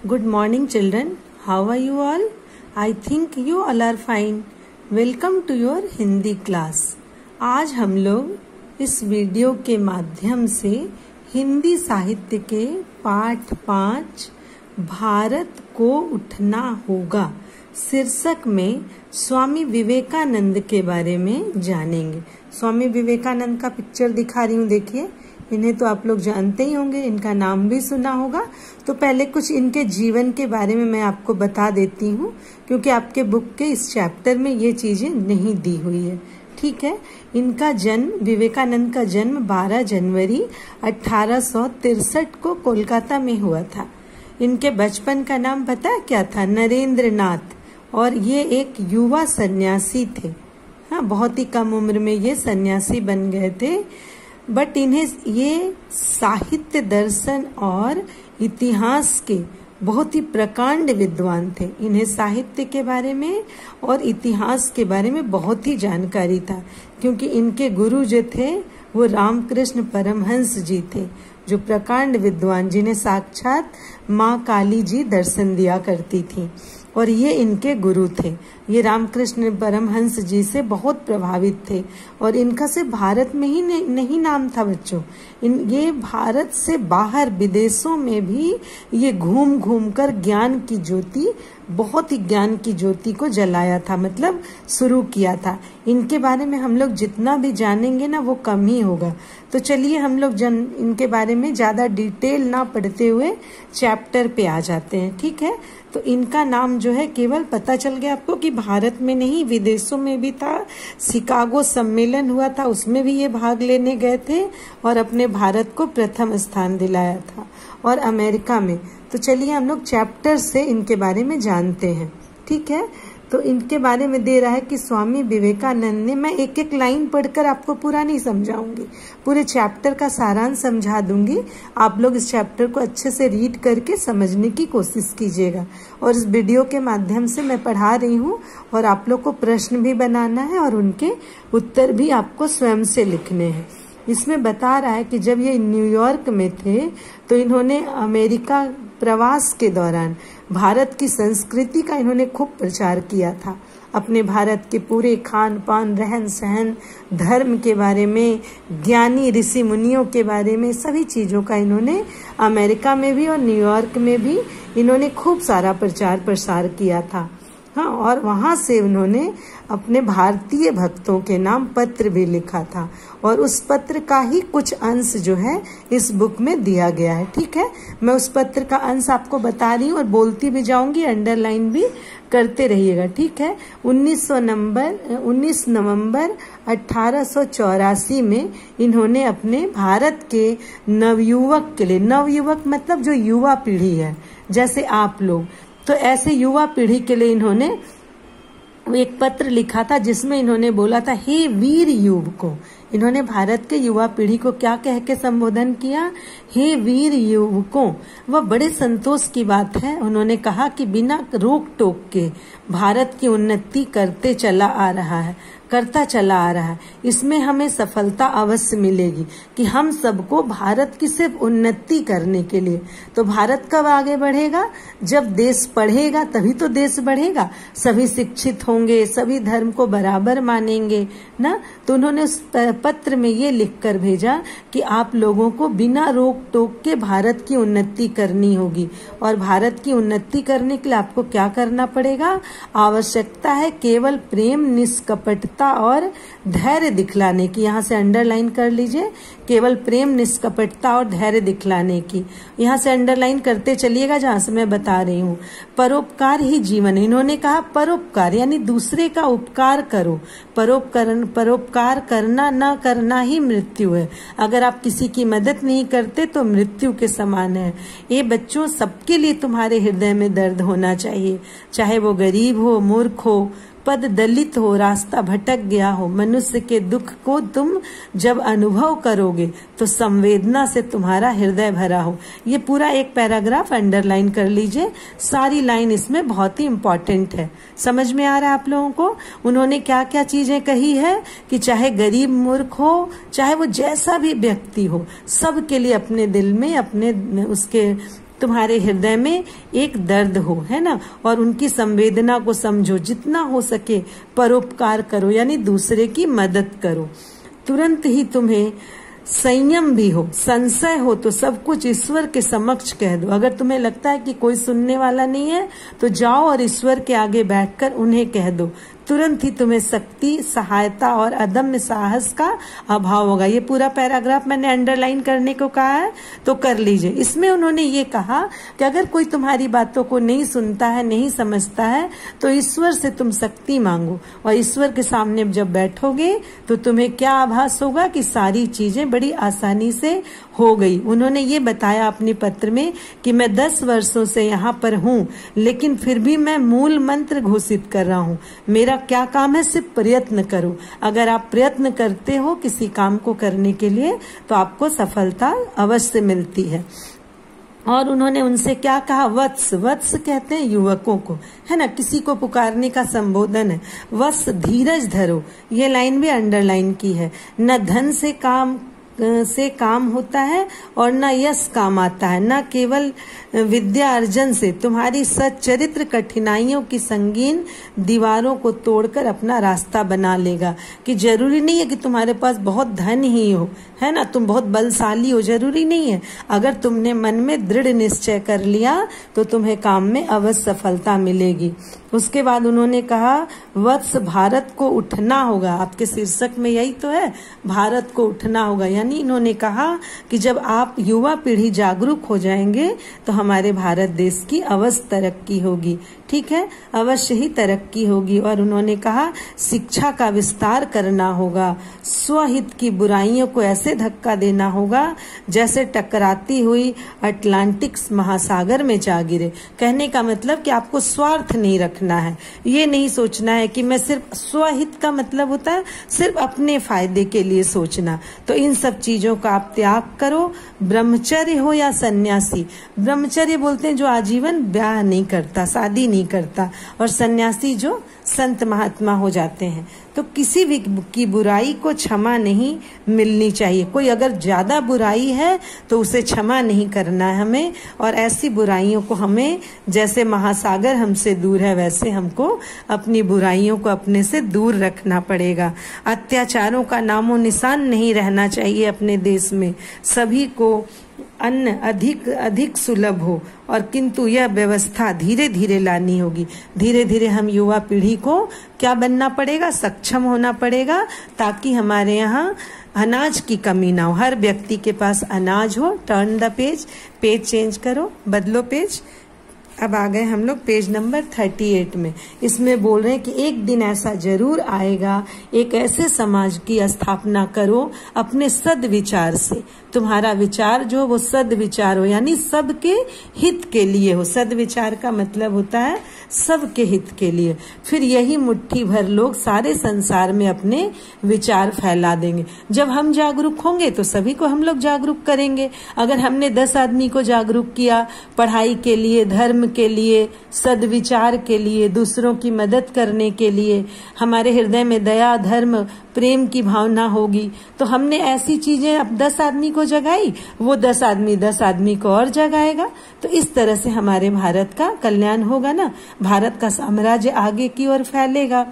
Good morning children. How are you all? I think you all are fine. Welcome to your Hindi class. आज हम लोग इस video के माध्यम से हिंदी साहित्य के पाठ 5 भारत को उठना होगा शीर्षक में स्वामी विवेकानंद के बारे में जानेंगे. स्वामी विवेकानंद का पिक्चर दिखा रही हूँ, देखिए. इन्हें तो आप लोग जानते ही होंगे, इनका नाम भी सुना होगा. तो पहले कुछ इनके जीवन के बारे में मैं आपको बता देती हूँ, क्योंककि आपके बुक के इस चैप्टर में ये चीजें नहीं दी हुई है. ठीक है. इनका जन्म, विवेकानंद का जन्म 12 जनवरी 1863 को कोलकाता में हुआ था. इनके बचपन का नाम पता है क्या था? नरेंद्र नाथ. और ये एक युवा सन्यासी थे. हाँ, बहुत ही कम उम्र में ये सन्यासी बन गए थे. बट इन्हें ये साहित्य, दर्शन और इतिहास के बहुत ही प्रकांड विद्वान थे. इन्हें साहित्य के बारे में और इतिहास के बारे में बहुत ही जानकारी था, क्योंकि इनके गुरु जो थे वो रामकृष्ण परमहंस जी थे, जो प्रकांड विद्वान, जिन्हें साक्षात माँ काली जी दर्शन दिया करती थी. और ये इनके गुरु थे. ये रामकृष्ण परमहंस जी से बहुत प्रभावित थे. और इनका सिर्फ भारत में ही नहीं नाम था बच्चों. ये भारत से बाहर विदेशों में भी ये घूम घूम कर ज्ञान की ज्योति, बहुत ही ज्ञान की ज्योति को जलाया था, मतलब शुरू किया था. इनके बारे में हम लोग जितना भी जानेंगे ना वो कम ही होगा. तो चलिए हम लोग इनके बारे में ज्यादा डिटेल ना पढ़ते हुए चैप्टर पे आ जाते हैं. ठीक है. तो इनका नाम जो है, केवल पता चल गया आपको कि भारत में नहीं विदेशों में भी था. शिकागो सम्मेलन हुआ था, उसमें भी ये भाग लेने गए थे और अपने भारत को प्रथम स्थान दिलाया था, और अमेरिका में. तो चलिए हम लोग चैप्टर से इनके बारे में जानते हैं. ठीक है. तो इनके बारे में दे रहा है कि स्वामी विवेकानंद ने, मैं एक एक लाइन पढ़कर आपको पूरा नहीं समझाऊंगी, पूरे चैप्टर का सारांश समझा दूंगी. आप लोग इस चैप्टर को अच्छे से रीड करके समझने की कोशिश कीजिएगा. और इस वीडियो के माध्यम से मैं पढ़ा रही हूँ, और आप लोग को प्रश्न भी बनाना है और उनके उत्तर भी आपको स्वयं से लिखने हैं. इसमें बता रहा है कि जब ये न्यूयॉर्क में थे तो इन्होंने अमेरिका प्रवास के दौरान भारत की संस्कृति का इन्होंने खूब प्रचार किया था. अपने भारत के पूरे खान पान, रहन सहन, धर्म के बारे में, ज्ञानी ऋषि मुनियों के बारे में, सभी चीजों का इन्होंने अमेरिका में भी और न्यूयॉर्क में भी इन्होंने खूब सारा प्रचार प्रसार किया था. हाँ, और वहां से उन्होंने अपने भारतीय भक्तों के नाम पत्र भी लिखा था, और उस पत्र का ही कुछ अंश जो है इस बुक में दिया गया है. ठीक है. मैं उस पत्र का अंश आपको बता रही हूँ और बोलती भी जाऊंगी, अंडरलाइन भी करते रहिएगा. ठीक है. 19 नवंबर 1884 में इन्होंने अपने भारत के नवयुवक के लिए, नवयुवक मतलब जो युवा पीढ़ी है जैसे आप लोग, तो ऐसे युवा पीढ़ी के लिए इन्होंने एक पत्र लिखा था, जिसमें इन्होंने बोला था, हे वीर युवकों. इन्होंने भारत के युवा पीढ़ी को क्या कह के संबोधन किया? हे वीर युवकों. वह बड़े संतोष की बात है. उन्होंने कहा कि बिना रोक टोक के भारत की उन्नति करता चला आ रहा है. इसमें हमें सफलता अवश्य मिलेगी कि हम सबको भारत की सिर्फ उन्नति करने के लिए. तो भारत कब आगे बढ़ेगा? जब देश पढ़ेगा तभी तो देश बढ़ेगा. सभी शिक्षित होंगे, सभी धर्म को बराबर मानेंगे ना. तो उन्होंने उस पत्र में ये लिखकर भेजा कि आप लोगों को बिना रोक टोक के भारत की उन्नति करनी होगी. और भारत की उन्नति करने के लिए आपको क्या करना पड़ेगा? आवश्यकता है केवल प्रेम, निष्कपटता और धैर्य दिखलाने की. यहाँ से अंडरलाइन कर लीजिए, केवल प्रेम, निष्कपटता और धैर्य दिखलाने की. यहाँ से अंडरलाइन करते चलिएगा जहाँ से मैं बता रही हूँ. परोपकार ही जीवन है. इन्होंने कहा परोपकार यानी दूसरे का उपकार करो. परोपकार करना न करना ही मृत्यु है. अगर आप किसी की मदद नहीं करते तो मृत्यु के समान है. ये बच्चों, सबके लिए तुम्हारे हृदय में दर्द होना चाहिए, चाहे वो गरीब हो, मूर्ख हो, पद दलित हो, रास्ता भटक गया हो. मनुष्य के दुख को तुम जब अनुभव करोगे तो संवेदना से तुम्हारा हृदय भरा हो. ये पूरा एक पैराग्राफ अंडरलाइन कर लीजिए. सारी लाइन इसमें बहुत ही इम्पोर्टेंट है. समझ में आ रहा है आप लोगों को? उन्होंने क्या क्या चीजें कही है कि चाहे गरीब मूर्ख हो, चाहे वो जैसा भी व्यक्ति हो, सबके लिए अपने दिल में, अपने उसके तुम्हारे हृदय में एक दर्द हो, है ना, और उनकी संवेदना को समझो, जितना हो सके परोपकार करो, यानी दूसरे की मदद करो। तुरंत ही तुम्हें संयम भी हो, संशय हो तो सब कुछ ईश्वर के समक्ष कह दो। अगर तुम्हें लगता है कि कोई सुनने वाला नहीं है तो जाओ और ईश्वर के आगे बैठकर उन्हें कह दो। तुरंत ही तुम्हें शक्ति, सहायता और अदम्य साहस का अभाव होगा। ये पूरा पैराग्राफ मैंने अंडरलाइन करने को कहा है, तो कर लीजिए। इसमें उन्होंने ये कहा कि अगर कोई तुम्हारी बातों को नहीं सुनता है, नहीं समझता है, तो ईश्वर से तुम शक्ति मांगो, और ईश्वर के सामने जब बैठोगे तो तुम्हें क्या आभास होगा कि सारी चीजें बड़ी आसानी से हो गई। उन्होंने ये बताया अपने पत्र में कि मैं 10 वर्षों से यहाँ पर हूँ, लेकिन फिर भी मैं मूल मंत्र घोषित कर रहा हूँ। मेरा क्या काम है? सिर्फ प्रयत्न करो। अगर आप प्रयत्न करते हो किसी काम को करने के लिए तो आपको सफलता अवश्य मिलती है। और उन्होंने उनसे क्या कहा? वत्स, वत्स कहते हैं युवकों को, है ना, किसी को पुकारने का संबोधन है। वत्स, धीरज धरो, ये लाइन भी अंडरलाइन की है। न धन से काम होता है और न यश काम आता है, न केवल विद्या अर्जन से। तुम्हारी सच्चरित्र कठिनाइयों की संगीन दीवारों को तोड़कर अपना रास्ता बना लेगा। कि जरूरी नहीं है कि तुम्हारे पास बहुत धन ही हो, है ना, तुम बहुत बलशाली हो, जरूरी नहीं है। अगर तुमने मन में दृढ़ निश्चय कर लिया तो तुम्हें काम में अवश्य सफलता मिलेगी। उसके बाद उन्होंने कहा, वत्स, भारत को उठना होगा। आपके शीर्षक में यही तो है, भारत को उठना होगा। यानी इन्होंने कहा कि जब आप युवा पीढ़ी जागरूक हो जाएंगे तो हमारे भारत देश की अवश्य तरक्की होगी। ठीक है, अवश्य ही तरक्की होगी। और उन्होंने कहा, शिक्षा का विस्तार करना होगा, स्वहित की बुराइयों को ऐसे धक्का देना होगा जैसे टकराती हुई अटलांटिक महासागर में जा गिरे। कहने का मतलब कि आपको स्वार्थ नहीं रखना है, ये नहीं सोचना है कि मैं सिर्फ, स्वहित का मतलब होता है सिर्फ अपने फायदे के लिए सोचना। तो इन सब चीजों का आप त्याग करो। ब्रह्मचर्य हो या सन्यासी, ब्रह्मचर्य बोलते हैं जो आजीवन ब्याह नहीं करता, शादी नहीं करता, और सन्यासी जो संत महात्मा हो जाते हैं। तो किसी भी की बुराई को क्षमा नहीं मिलनी चाहिए। कोई अगर ज्यादा बुराई है तो उसे क्षमा नहीं करना है हमें, और ऐसी बुराइयों को हमें, जैसे महासागर हमसे दूर है वैसे हमको अपनी बुराइयों को अपने से दूर रखना पड़ेगा। अत्याचारों का नामो निशान नहीं रहना चाहिए अपने देश में। सभी को अन्न अधिक सुलभ हो, और किंतु यह व्यवस्था धीरे धीरे लानी होगी। धीरे धीरे हम युवा पीढ़ी को क्या बनना पड़ेगा? सक्षम होना पड़ेगा, ताकि हमारे यहाँ अनाज की कमी ना हो, हर व्यक्ति के पास अनाज हो। Turn the page, page change करो, बदलो पेज। अब आ गए हम लोग पेज नंबर 38 में। इसमें बोल रहे हैं कि एक दिन ऐसा जरूर आएगा, एक ऐसे समाज की स्थापना करो अपने सद्विचार से। तुम्हारा विचार जो वो सद्विचार हो, यानी सबके हित के लिए हो। सद्विचार का मतलब होता है सबके हित के लिए। फिर यही मुट्ठी भर लोग सारे संसार में अपने विचार फैला देंगे। जब हम जागरूक होंगे तो सभी को हम लोग जागरूक करेंगे। अगर हमने 10 आदमी को जागरूक किया पढ़ाई के लिए, धर्म के लिए, सद्विचार के लिए, दूसरों की मदद करने के लिए, हमारे हृदय में दया, धर्म, प्रेम की भावना होगी, तो हमने ऐसी चीजें अब 10 आदमी को जगाई, वो 10 आदमी को और जगाएगा। तो इस तरह से हमारे भारत का कल्याण होगा ना, भारत का साम्राज्य आगे की ओर फैलेगा।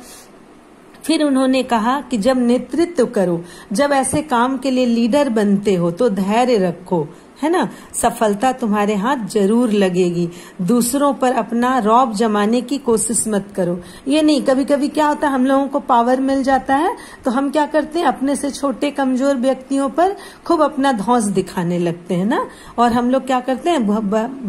फिर उन्होंने कहा कि जब नेतृत्व करो, जब ऐसे काम के लिए लीडर बनते हो तो धैर्य रखो, है ना, सफलता तुम्हारे हाथ जरूर लगेगी। दूसरों पर अपना रौब जमाने की कोशिश मत करो। ये नहीं, कभी कभी क्या होता है, हम लोगों को पावर मिल जाता है तो हम क्या करते हैं, अपने से छोटे कमजोर व्यक्तियों पर खूब अपना धौंस दिखाने लगते हैं ना, और हम लोग क्या करते हैं,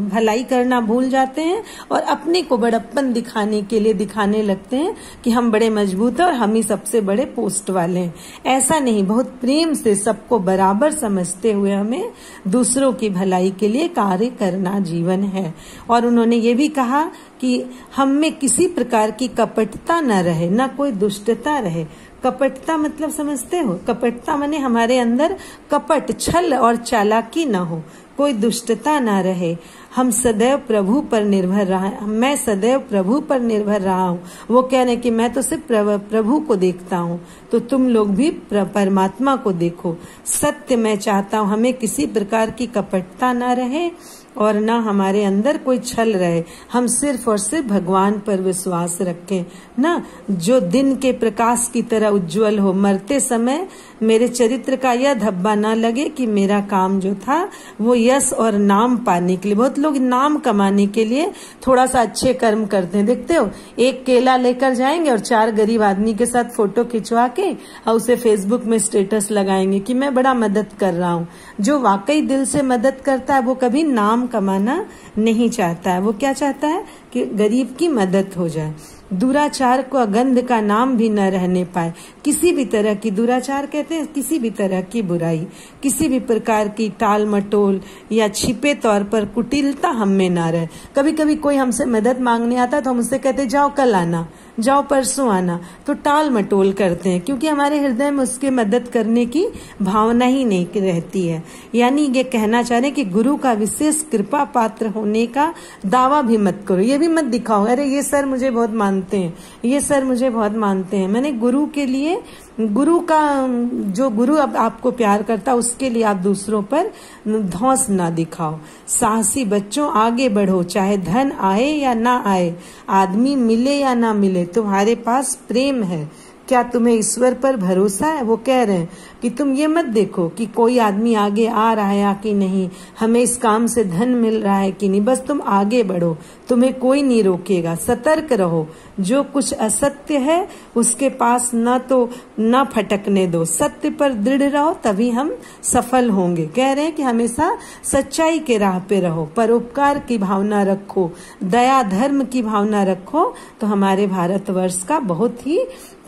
भलाई करना भूल जाते हैं और अपने को बड़प्पन दिखाने के लिए दिखाने लगते हैं कि हम बड़े मजबूत हैं और हम ही सबसे बड़े पोस्ट वाले हैं। ऐसा नहीं, बहुत प्रेम से सबको बराबर समझते हुए हमें दूसरों की भलाई के लिए कार्य करना जीवन है। और उन्होंने ये भी कहा कि हम में किसी प्रकार की कपटता न रहे, न कोई दुष्टता रहे। कपटता मतलब समझते हो? कपटता माने हमारे अंदर कपट, छल और चालाकी न हो, कोई दुष्टता न रहे। हम सदैव प्रभु पर निर्भर रहा, मैं सदैव प्रभु पर निर्भर रहा हूँ। वो कह रहे हैं कि मैं तो सिर्फ प्रभु को देखता हूँ, तो तुम लोग भी परमात्मा को देखो। सत्य मैं चाहता हूँ, हमें किसी प्रकार की कपटता ना रहे और ना हमारे अंदर कोई छल रहे। हम सिर्फ और सिर्फ भगवान पर विश्वास रखें ना, जो दिन के प्रकाश की तरह उज्जवल हो। मरते समय मेरे चरित्र का यह धब्बा ना लगे कि मेरा काम जो था वो यश और नाम पाने के लिए। बहुत लोग नाम कमाने के लिए थोड़ा सा अच्छे कर्म करते हैं, देखते हो, एक केला लेकर जाएंगे और 4 गरीब आदमी के साथ फोटो खिंचवा के और उसे फेसबुक में स्टेटस लगाएंगे कि मैं बड़ा मदद कर रहा हूँ। जो वाकई दिल से मदद करता है वो कभी नाम कमाना नहीं चाहता है, वो क्या चाहता है कि गरीब की मदद हो जाए। दुराचार को गंध का नाम भी न रहने पाए। किसी भी तरह की, दुराचार कहते हैं किसी भी तरह की बुराई, किसी भी प्रकार की टाल मटोल या छिपे तौर पर कुटिलता हम में ना रहे। कभी कभी कोई हमसे मदद मांगने आता है तो हम उससे कहते जाओ कल आना, जाओ परसों आना, तो टाल मटोल करते हैं क्योंकि हमारे हृदय में उसके मदद करने की भावना ही नहीं रहती है। यानी ये कहना चाह रहे हैं कि गुरु का विशेष कृपा पात्र होने का दावा भी मत करो। ये भी मत दिखाओ अरे ये सर मुझे बहुत मानते हैं, ये सर मुझे बहुत मानते हैं। मैंने गुरु के लिए, गुरु का, जो गुरु अब आपको प्यार करता उसके लिए आप दूसरों पर धौंस ना दिखाओ। साहसी बच्चों आगे बढ़ो, चाहे धन आए या ना आए, आदमी मिले या ना मिले, तुम्हारे पास प्रेम है। क्या तुम्हें ईश्वर पर भरोसा है? वो कह रहे हैं कि तुम ये मत देखो कि कोई आदमी आगे आ रहा है या कि नहीं, हमें इस काम से धन मिल रहा है कि नहीं, बस तुम आगे बढ़ो, तुम्हें कोई नहीं रोकेगा। सतर्क रहो, जो कुछ असत्य है उसके पास न फटकने दो, सत्य पर दृढ़ रहो, तभी हम सफल होंगे। कह रहे हैं कि हमेशा सच्चाई के राह पे रहो, परोपकार की भावना रखो, दया धर्म की भावना रखो, तो हमारे भारतवर्ष का बहुत ही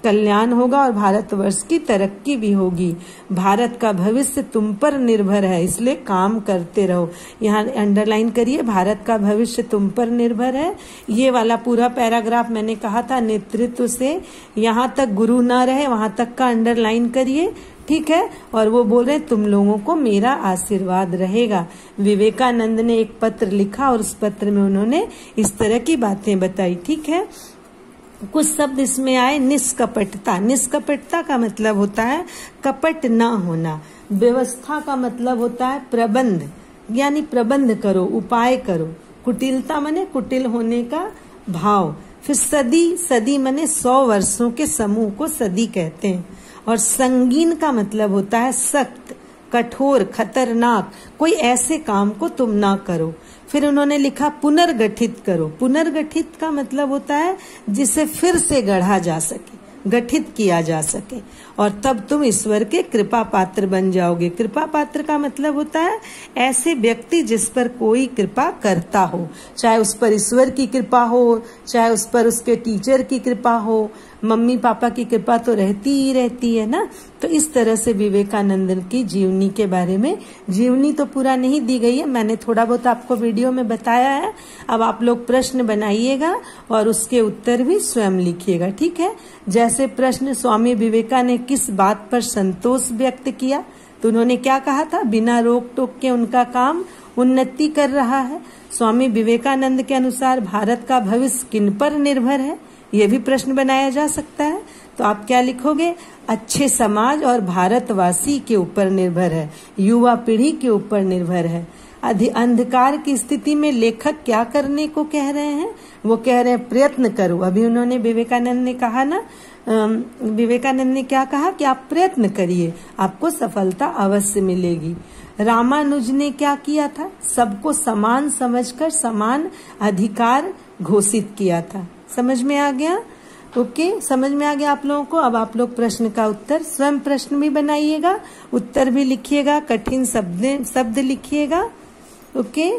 कल्याण होगा और भारतवर्ष की तरक्की भी होगी। भारत का भविष्य तुम पर निर्भर है, इसलिए काम करते रहो। यहाँ अंडरलाइन करिए, भारत का भविष्य तुम पर निर्भर है। ये वाला पूरा पैराग्राफ मैंने कहा था नेतृत्व से यहाँ तक गुरु ना रहे वहां तक का अंडरलाइन करिए, ठीक है। और वो बोल रहे तुम लोगों को मेरा आशीर्वाद रहेगा। विवेकानंद ने एक पत्र लिखा और उस पत्र में उन्होंने इस तरह की बातें बताई, ठीक है। कुछ शब्द इसमें आए, निष्कपटता। निष्कपटता का मतलब होता है कपट ना होना। व्यवस्था का मतलब होता है प्रबंध, यानी प्रबंध करो, उपाय करो। कुटिलता माने कुटिल होने का भाव। फिर सदी, सदी माने 100 वर्षों के समूह को सदी कहते हैं। और संगीन का मतलब होता है सख्त, कठोर, खतरनाक, कोई ऐसे काम को तुम ना करो। फिर उन्होंने लिखा पुनर्गठित करो। पुनर्गठित का मतलब होता है जिसे फिर से गढ़ा जा सके, गठित किया जा सके, और तब तुम ईश्वर के कृपा पात्र बन जाओगे। कृपा पात्र का मतलब होता है ऐसे व्यक्ति जिस पर कोई कृपा करता हो, चाहे उस पर ईश्वर की कृपा हो, चाहे उस पर उसके टीचर की कृपा हो, मम्मी पापा की कृपा तो रहती ही रहती है ना। तो इस तरह से विवेकानंद की जीवनी के बारे में, जीवनी तो पूरा नहीं दी गई है, मैंने थोड़ा बहुत आपको वीडियो में बताया है। अब आप लोग प्रश्न बनाइएगा और उसके उत्तर भी स्वयं लिखिएगा, ठीक है। जैसे प्रश्न, स्वामी विवेकानंद ने किस बात पर संतोष व्यक्त किया? तो उन्होंने क्या कहा था? बिना रोक टोक के उनका काम उन्नति कर रहा है। स्वामी विवेकानंद के अनुसार भारत का भविष्य किन पर निर्भर है? ये भी प्रश्न बनाया जा सकता है। तो आप क्या लिखोगे? अच्छे समाज और भारतवासी के ऊपर निर्भर है, युवा पीढ़ी के ऊपर निर्भर है। अंधकार की स्थिति में लेखक क्या करने को कह रहे हैं? वो कह रहे हैं प्रयत्न करो। अभी उन्होंने विवेकानंद ने कहा ना, विवेकानंद ने क्या कहा कि आप प्रयत्न करिए, आपको सफलता अवश्य मिलेगी। रामानुज ने क्या किया था? सबको समान समझकर समान अधिकार घोषित किया था। समझ में आ गया? ओके, समझ में आ गया आप लोगों को? अब आप लोग प्रश्न का उत्तर, स्वयं प्रश्न भी बनाइएगा, उत्तर भी लिखिएगा, कठिन शब्द लिखिएगा। Okay,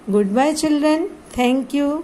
good bye children, thank you.